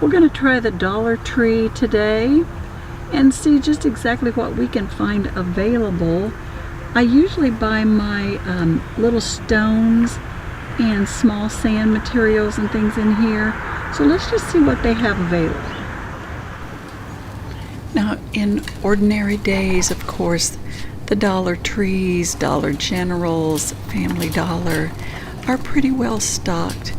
We're going to try the Dollar Tree today and see just exactly what we can find available. I usually buy my little stones and small sand materials and things in here. So let's just see what they have available. Now, in ordinary days, of course, the Dollar Trees, Dollar Generals, Family Dollar are pretty well stocked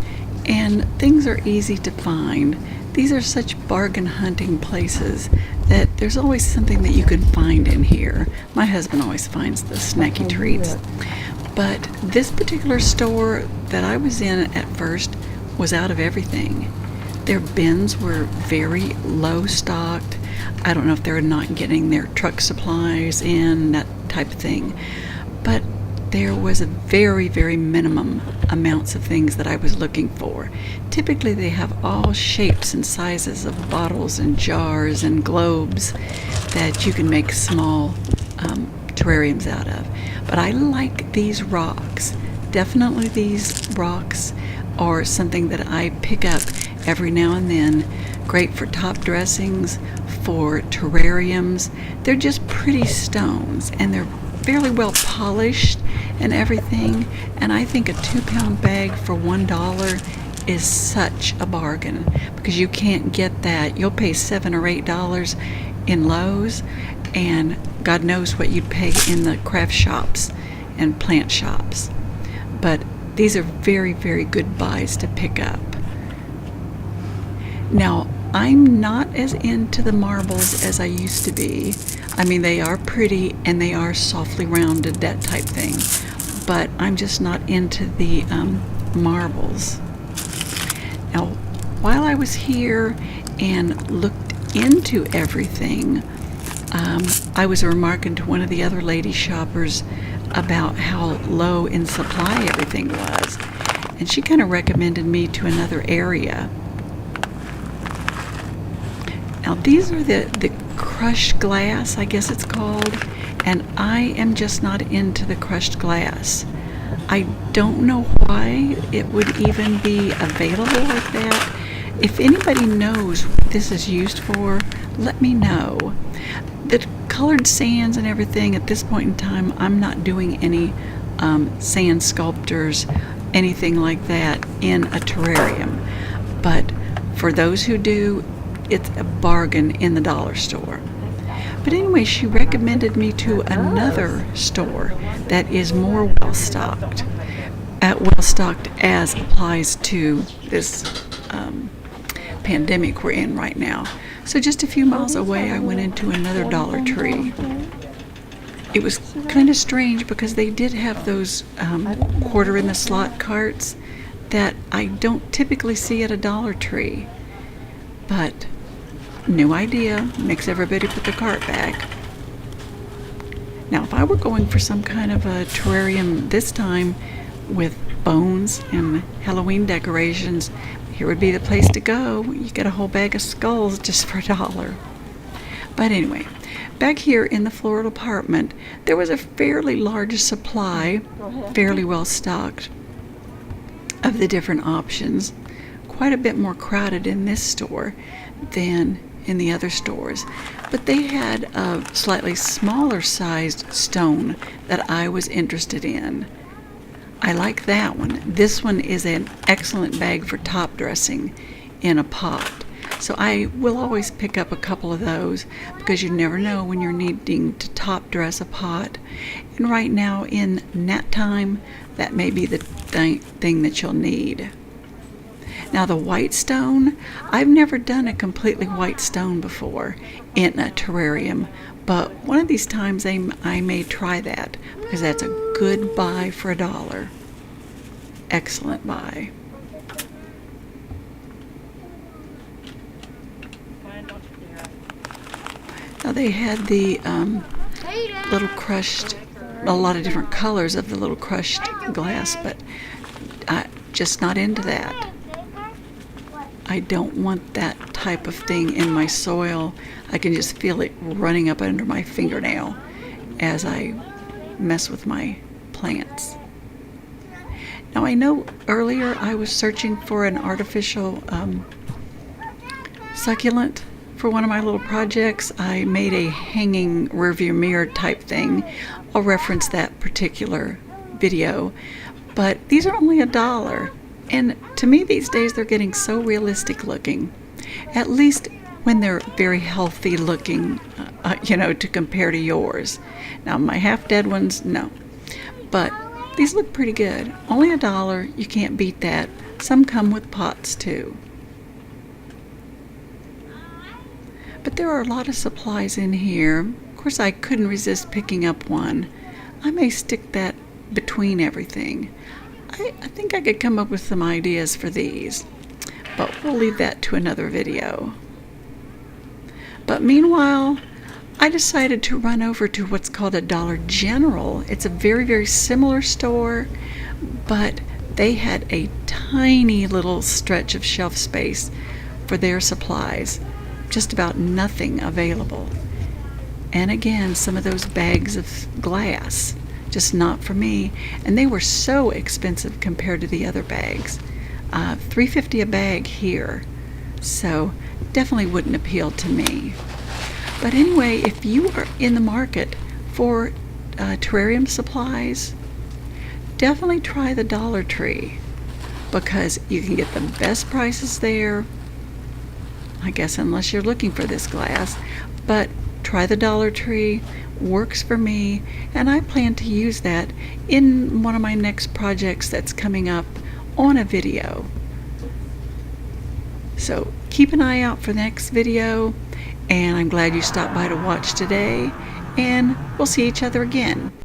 and things are easy to find. These are such bargain hunting places that there's always something that you can find in here. My husband always finds the snacky treats. But this particular store that I was in at first was out of everything. Their bins were very low stocked. I don't know if they're not getting their truck supplies in, that type of thing. But there was a very, very minimum amounts of things that I was looking for. Typically they have all shapes and sizes of bottles and jars and globes that you can make small terrariums out of. But I like these rocks. Definitely these rocks are something that I pick up every now and then. Great for top dressings, for terrariums. They're just pretty stones and they're fairly well polished and everything, and I think a 2-pound bag for $1 is such a bargain because you can't get that. You'll pay $7 or $8 in Lowe's, and God knows what you'd pay in the craft shops and plant shops. But these are very, very good buys to pick up. Now, I'm not as into the marbles as I used to be. I mean, they are pretty and they are softly rounded, that type thing. But I'm just not into the marbles. Now, while I was here and looked into everything, I was remarking to one of the other lady shoppers about how low in supply everything was. And she kind of recommended me to another area. Now these are the crushed glass, I guess it's called, and I am just not into the crushed glass. I don't know why it would even be available like that. If anybody knows what this is used for, let me know. The colored sands and everything, at this point in time, I'm not doing any sand sculptures, anything like that in a terrarium. But for those who do, it's a bargain in the dollar store. But anyway, she recommended me to another store that is more well-stocked. Well-stocked as applies to this pandemic we're in right now. So just a few miles away, I went into another Dollar Tree. It was kind of strange because they did have those quarter in the slot carts that I don't typically see at a Dollar Tree. But new idea, makes everybody put their cart back. Now, if I were going for some kind of a terrarium this time with bones and Halloween decorations, here would be the place to go. You get a whole bag of skulls just for $1. But anyway, back here in the floral department, there was a fairly large supply, fairly well stocked, of the different options. Quite a bit more crowded in this store than in the other stores, but they had a slightly smaller sized stone that I was interested in. I like that one. This one is an excellent bag for top dressing in a pot. So I will always pick up a couple of those because you never know when you're needing to top dress a pot. And right now in gnat time, that may be the thing that you'll need. Now the white stone, I've never done a completely white stone before in a terrarium, but one of these times I may try that because that's a good buy for $1. Excellent buy. Now they had the little crushed, a lot of different colors of the little crushed glass, but just not into that. I don't want that type of thing in my soil. I can just feel it running up under my fingernail as I mess with my plants. Now I know earlier I was searching for an artificial succulent for one of my little projects. I made a hanging rearview mirror type thing. I'll reference that particular video. But these are only $1. And to me these days they're getting so realistic looking. At least when they're very healthy looking, to compare to yours. Now my half-dead ones, no. But these look pretty good. Only $1, you can't beat that. Some come with pots too. But there are a lot of supplies in here. Of course, I couldn't resist picking up one. I may stick that between everything. I think I could come up with some ideas for these, but we'll leave that to another video. But meanwhile, I decided to run over to what's called a Dollar General. It's a very, very similar store, but they had a tiny little stretch of shelf space for their supplies. Just about nothing available. And again, some of those bags of glass, just not for me. And they were so expensive compared to the other bags. $3.50 a bag here. So definitely wouldn't appeal to me. But anyway, if you are in the market for terrarium supplies, definitely try the Dollar Tree, because you can get the best prices there, I guess, unless you're looking for this glass. But try the Dollar Tree, works for me, and I plan to use that in one of my next projects that's coming up on a video. So keep an eye out for the next video, and I'm glad you stopped by to watch today, and we'll see each other again.